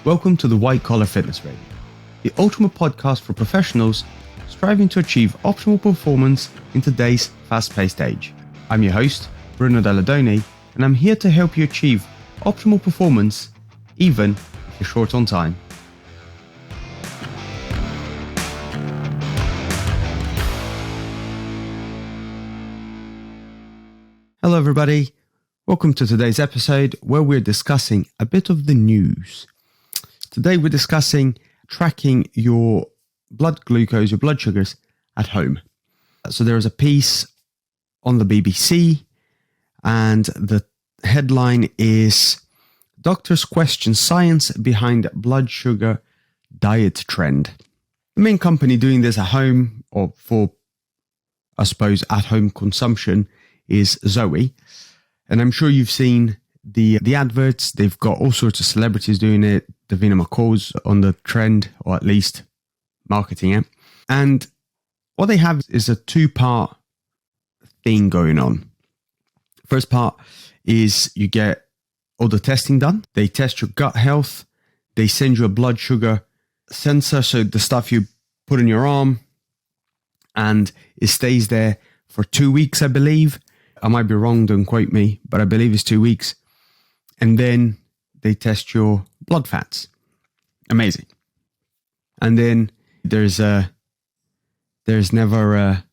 Welcome to the White Collar Fitness Radio, the ultimate podcast for professionals striving to achieve optimal performance in today's fast-paced age. I'm your host, Bruno Dalladoni, and I'm here to help you achieve optimal performance even if you're short on time. Hello everybody, welcome to today's episode where we're discussing a bit of the news. Today we're discussing tracking your blood glucose, your blood sugars at home. So there is a piece on the BBC and the headline is Doctors Question Science Behind Blood Sugar Diet Trend. The main company doing this at home or for, I suppose, at-home consumption is Zoe. And I'm sure you've seen the adverts. They've got all sorts of celebrities doing it. Davina McCall's on the trend, or at least marketing it. And what they have is a two-part thing going on. First part is you get all the testing done. They test your gut health. They send you a blood sugar sensor, so the stuff you put in your arm, and it stays there for 2 weeks, I believe. I might be wrong, don't quote me, but I believe it's 2 weeks. And then they test your blood fats. Amazing. And then there's never a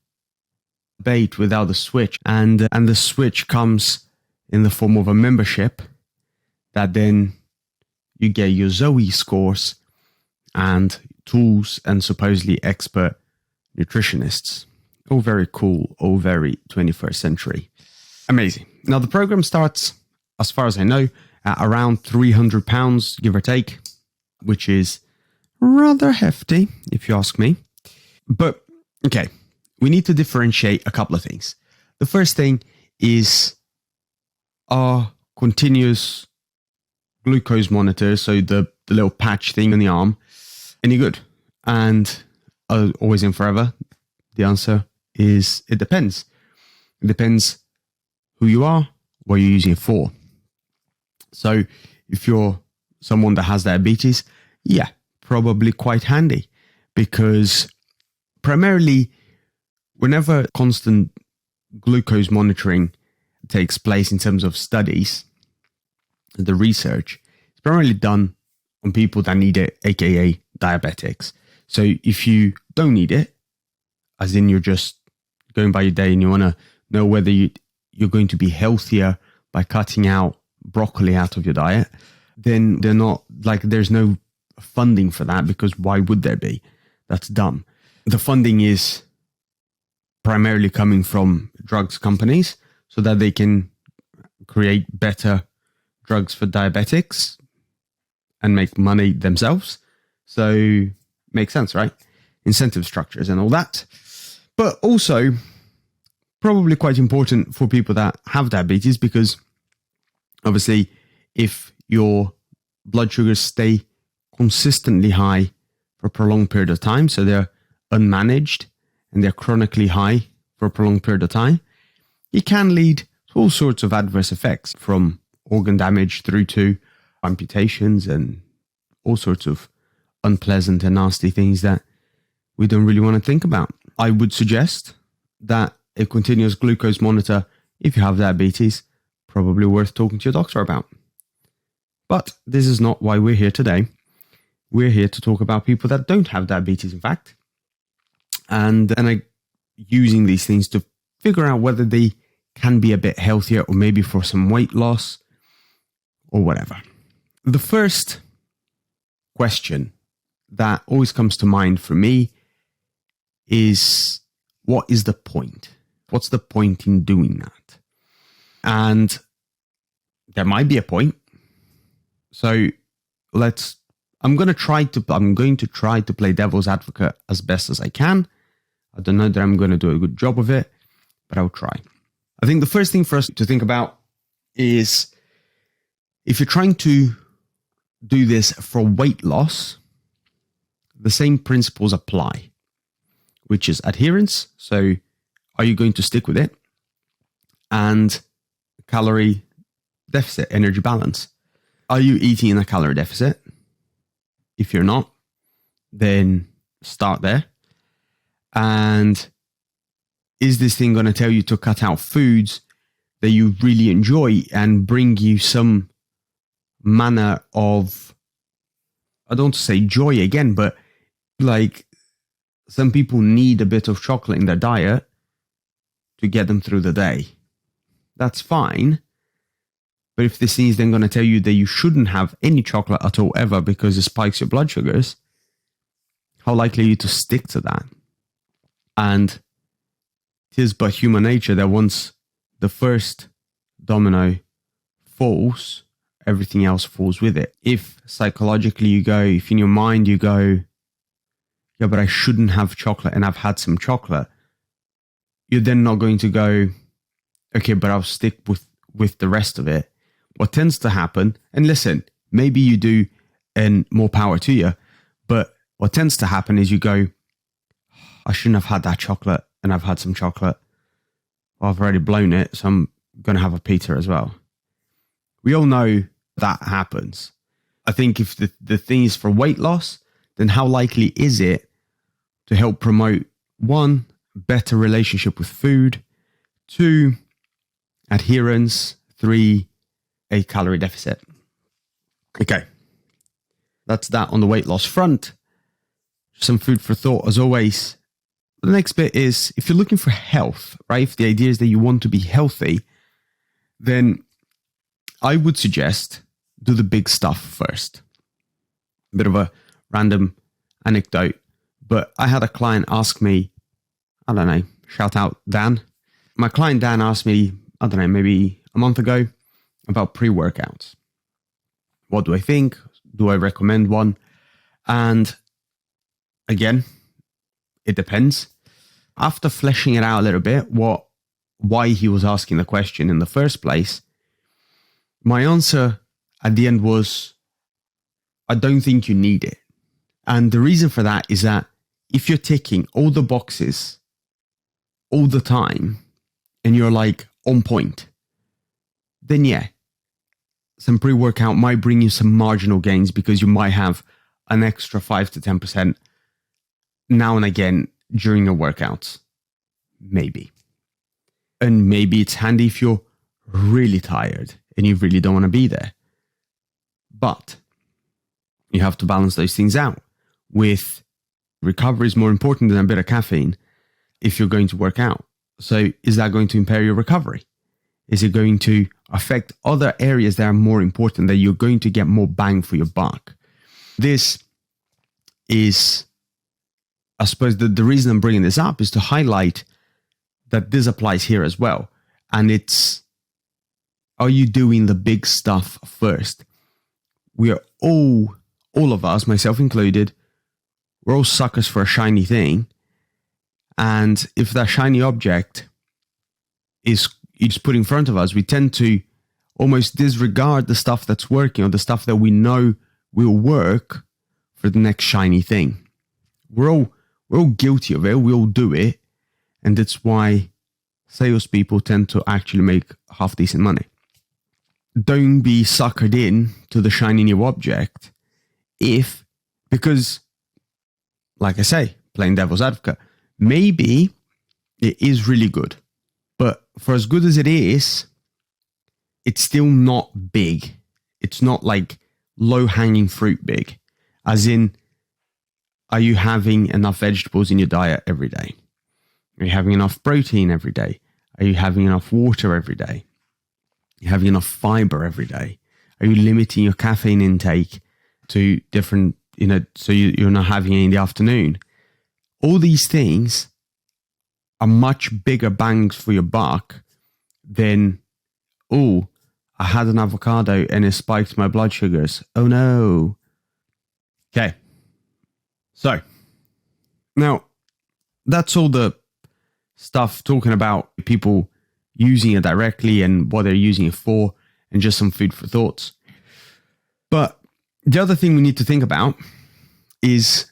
bait without a switch. And the switch comes in the form of a membership that then you get your Zoe scores and tools and supposedly expert nutritionists. All very cool, all very 21st century. Amazing. Now the program starts, as far as I know, at around £300, give or take, which is rather hefty, if you ask me. But, okay, we need to differentiate a couple of things. The first thing is our continuous glucose monitor, so the little patch thing on the arm, any good? And always and forever, the answer is it depends. It depends who you are, what you're using it for. So if you're someone that has diabetes, yeah, probably quite handy, because primarily whenever constant glucose monitoring takes place in terms of studies, the research is primarily done on people that need it, aka diabetics. So if you don't need it, as in you're just going by your day and you want to know whether you're going to be healthier by cutting out broccoli out of your diet, then there's no funding for that, because why would there be? That's dumb. The funding is primarily coming from drugs companies so that they can create better drugs for diabetics and make money themselves. So makes sense, right? Incentive structures and all that. But also probably quite important for people that have diabetes, because obviously if your blood sugars stay consistently high for a prolonged period of time, so they're unmanaged and they're chronically high for a prolonged period of time, it can lead to all sorts of adverse effects, from organ damage through to amputations and all sorts of unpleasant and nasty things that we don't really want to think about. I would suggest that a continuous glucose monitor, if you have diabetes, probably worth talking to your doctor about. But this is not why we're here today. We're here to talk about people that don't have diabetes, in fact, and are using these things to figure out whether they can be a bit healthier, or maybe for some weight loss or whatever. The first question that always comes to mind for me is, what is the point? What's the point in doing that? And there might be a point. So I'm going to try to play devil's advocate as best as I can. I don't know that I'm going to do a good job of it, but I'll try. I think the first thing for us to think about is, if you're trying to do this for weight loss, the same principles apply, which is adherence. So are you going to stick with it? And calorie deficit, energy balance. Are you eating in a calorie deficit? If you're not, then start there. And is this thing going to tell you to cut out foods that you really enjoy and bring you some manner of, I don't want to say joy again, but like some people need a bit of chocolate in their diet to get them through the day. That's fine. But if this thing is then going to tell you that you shouldn't have any chocolate at all ever because it spikes your blood sugars, how likely are you to stick to that? And it is but human nature that once the first domino falls, everything else falls with it. If psychologically you go, if in your mind you go, yeah, but I shouldn't have chocolate and I've had some chocolate, you're then not going to go, okay, but I'll stick with the rest of it. What tends to happen, and listen, maybe you do and more power to you, but what tends to happen is you go, I shouldn't have had that chocolate and I've had some chocolate. Well, I've already blown it, so I'm going to have a pizza as well. We all know that happens. I think if the thing is for weight loss, then how likely is it to help promote, 1, better relationship with food, 2, adherence, 3, a calorie deficit. Okay, that's that on the weight loss front. Some food for thought as always. The next bit is, if you're looking for health, right? If the idea is that you want to be healthy, then I would suggest do the big stuff first. A bit of a random anecdote, but I had a client ask me, I don't know, shout out Dan. My client Dan asked me, I don't know, maybe a month ago about pre-workouts. What do I think? Do I recommend one? And again, it depends. After fleshing it out a little bit, why he was asking the question in the first place, my answer at the end was, I don't think you need it. And the reason for that is that if you're ticking all the boxes all the time and you're like on point, then yeah, some pre-workout might bring you some marginal gains because you might have an extra 5 to 10% now and again during your workouts. Maybe. And maybe it's handy if you're really tired and you really don't want to be there. But you have to balance those things out with recovery is more important than a bit of caffeine if you're going to work out. So is that going to impair your recovery? Is it going to affect other areas that are more important, that you're going to get more bang for your buck? This is, I suppose, the reason I'm bringing this up is to highlight that this applies here as well. And it's, are you doing the big stuff first? We are all of us, myself included, we're all suckers for a shiny thing. And if that shiny object is put in front of us, we tend to almost disregard the stuff that's working or the stuff that we know will work for the next shiny thing. We're all guilty of it. We all do it. And that's why salespeople tend to actually make half decent money. Don't be suckered in to the shiny new object because, like I say, playing devil's advocate, maybe it is really good. But for as good as it is, it's still not big. It's not like low-hanging fruit big. As in, are you having enough vegetables in your diet every day? Are you having enough protein every day? Are you having enough water every day? Are you having enough fiber every day? Are you limiting your caffeine intake to different, so you're not having it in the afternoon? All these things are much bigger bangs for your buck than, oh, I had an avocado and it spiked my blood sugars. Oh no. Okay. So, now, that's all the stuff talking about people using it directly and what they're using it for, and just some food for thoughts. But the other thing we need to think about is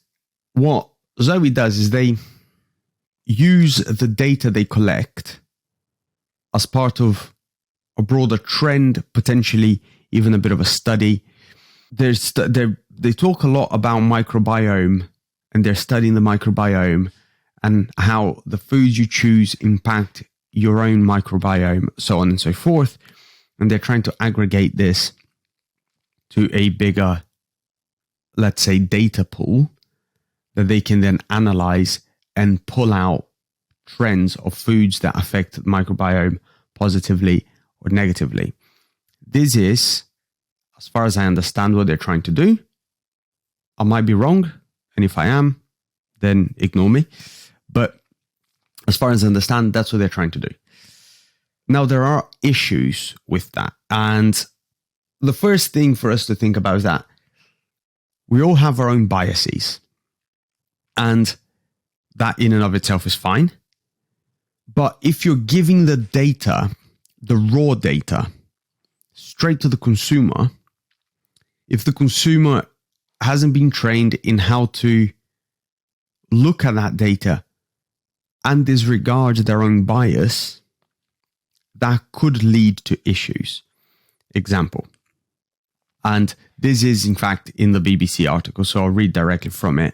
what Zoe does is they use the data they collect as part of a broader trend, potentially even a bit of a study. They're they talk a lot about microbiome, and they're studying the microbiome and how the foods you choose impact your own microbiome, so on and so forth. And they're trying to aggregate this to a bigger, let's say, data pool that they can then analyze and pull out trends of foods that affect the microbiome positively or negatively. This is, as far as I understand, what they're trying to do. I might be wrong, and if I am, then ignore me. But as far as I understand, that's what they're trying to do. Now, there are issues with that. And the first thing for us to think about is that we all have our own biases. And that in and of itself is fine. But if you're giving the data, the raw data, straight to the consumer, if the consumer hasn't been trained in how to look at that data and disregard their own bias, that could lead to issues. Example. And this is, in fact, in the BBC article, so I'll read directly from it.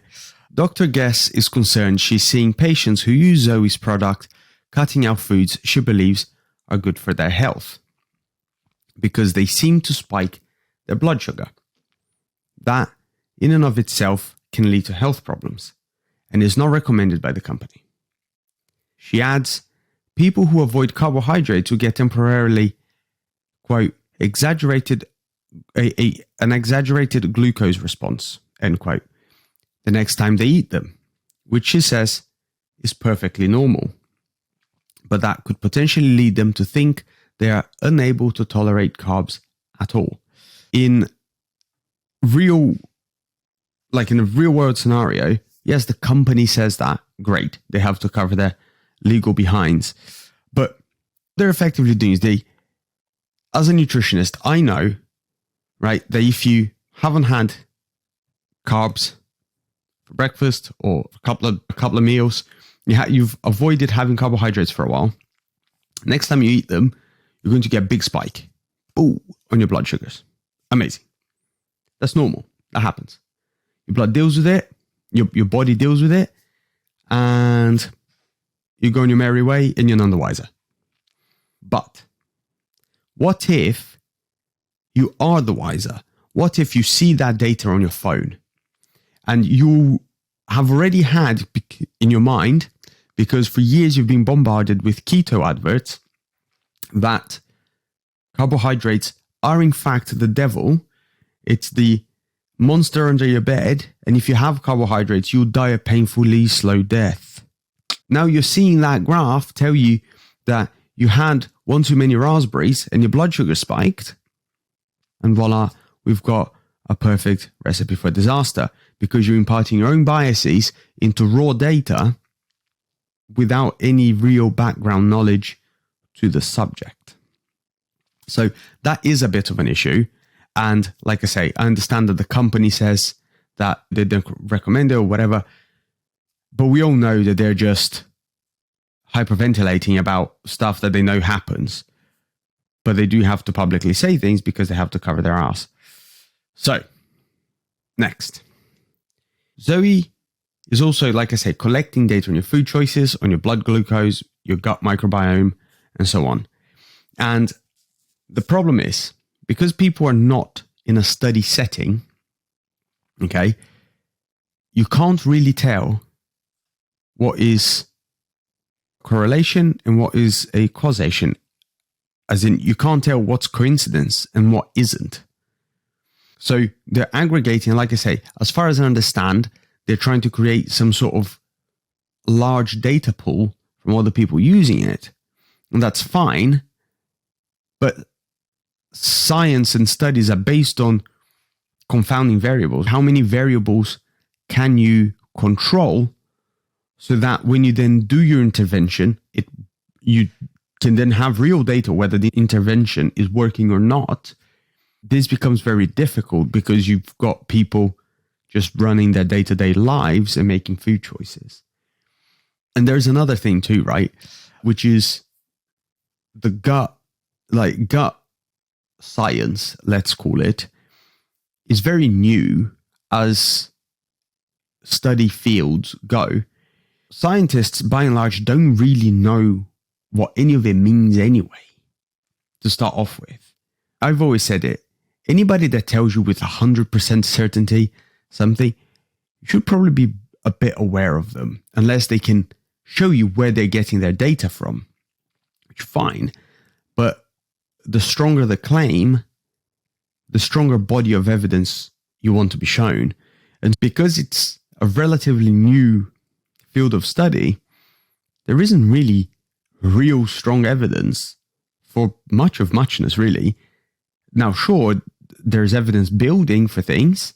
Dr. Guess is concerned she's seeing patients who use Zoe's product cutting out foods she believes are good for their health because they seem to spike their blood sugar. That, in and of itself, can lead to health problems and is not recommended by the company. She adds, people who avoid carbohydrates will get temporarily, quote, an exaggerated glucose response, end quote, the next time they eat them, which she says is perfectly normal. But that could potentially lead them to think they are unable to tolerate carbs at all. In a real world scenario, yes, the company says that, great, they have to cover their legal behinds. But they're effectively doing is as a nutritionist, I know, right, that if you haven't had carbs for breakfast or a couple of meals, you've avoided having carbohydrates for a while. Next time you eat them, you're going to get a big spike on your blood sugars. Amazing. That's normal. That happens. Your blood deals with it. Your body deals with it. And you go on your merry way and you're none the wiser. But what if you are the wiser? What if you see that data on your phone and you have already had in your mind, because for years you've been bombarded with keto adverts, that carbohydrates are in fact the devil. It's the monster under your bed, and if you have carbohydrates, you'll die a painfully slow death. Now you're seeing that graph tell you that you had one too many raspberries and your blood sugar spiked, and voila, we've got a perfect recipe for disaster, because you're imparting your own biases into raw data without any real background knowledge to the subject. So that is a bit of an issue. And like I say, I understand that the company says that they don't recommend it or whatever, but we all know that they're just hyperventilating about stuff that they know happens. But they do have to publicly say things because they have to cover their ass. So, next. Zoe is also, like I say, collecting data on your food choices, on your blood glucose, your gut microbiome, and so on. And the problem is, because people are not in a study setting, okay, you can't really tell what is correlation and what is a causation. As in, you can't tell what's coincidence and what isn't. So they're aggregating, like I say, as far as I understand, they're trying to create some sort of large data pool from other people using it. And that's fine. But science and studies are based on confounding variables. How many variables can you control so that when you then do your intervention, you can then have real data whether the intervention is working or not? This becomes very difficult because you've got people just running their day-to-day lives and making food choices. And there's another thing too, right? Which is the gut science, let's call it, is very new. as study fields go, scientists by and large don't really know what any of it means anyway, to start off with. I've always said it. Anybody that tells you with 100% certainty something, you should probably be a bit aware of them, unless they can show you where they're getting their data from, which fine. But the stronger the claim, the stronger body of evidence you want to be shown. And because it's a relatively new field of study, there isn't really real strong evidence for much of muchness, really. Now, sure, there's evidence building for things.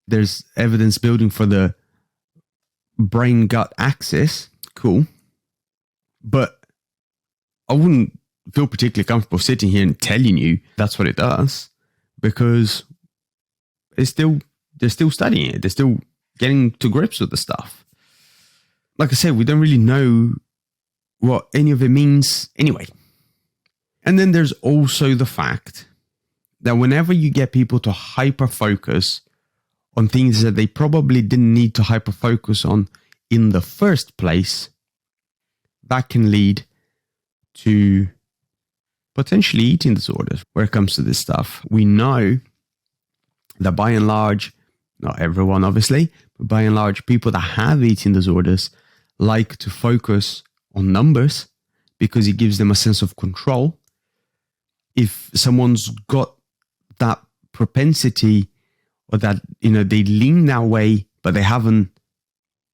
There's evidence building for the brain-gut axis. Cool. But I wouldn't feel particularly comfortable sitting here and telling you that's what it does, because they're still studying it. They're still getting to grips with the stuff. Like I said, we don't really know what any of it means anyway. And then there's also the fact that whenever you get people to hyper-focus on things that they probably didn't need to hyper-focus on in the first place, that can lead to potentially eating disorders where it comes to this stuff. We know that by and large, not everyone obviously, but by and large, people that have eating disorders like to focus on numbers because it gives them a sense of control. If someone's got that propensity, or that, they lean that way, but they haven't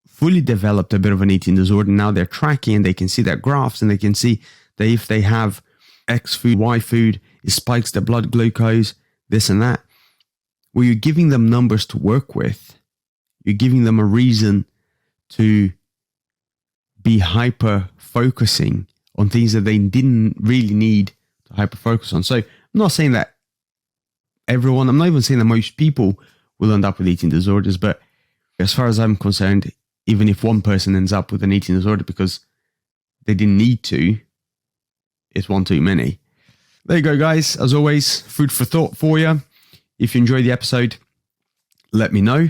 fully developed a bit of an eating disorder, now they're tracking and they can see their graphs and they can see that if they have X food, Y food, it spikes their blood glucose, this and that. Well, you're giving them numbers to work with. You're giving them a reason to be hyper focusing on things that they didn't really need to hyper focus on. So I'm not saying that everyone, I'm not even saying that most people will end up with eating disorders, but as far as I'm concerned, even if one person ends up with an eating disorder because they didn't need to, it's one too many. There you go, guys. As always, food for thought for you. If you enjoyed the episode, let me know.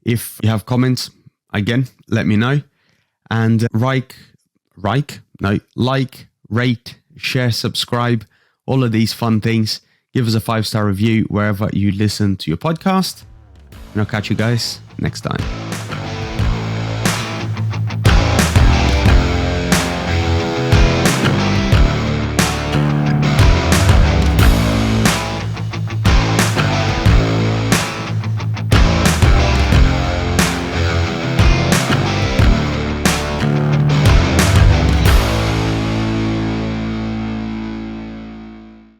If you have comments, again, let me know. And like, rate, share, subscribe, all of these fun things. Give us a 5-star review wherever you listen to your podcast. And I'll catch you guys next time.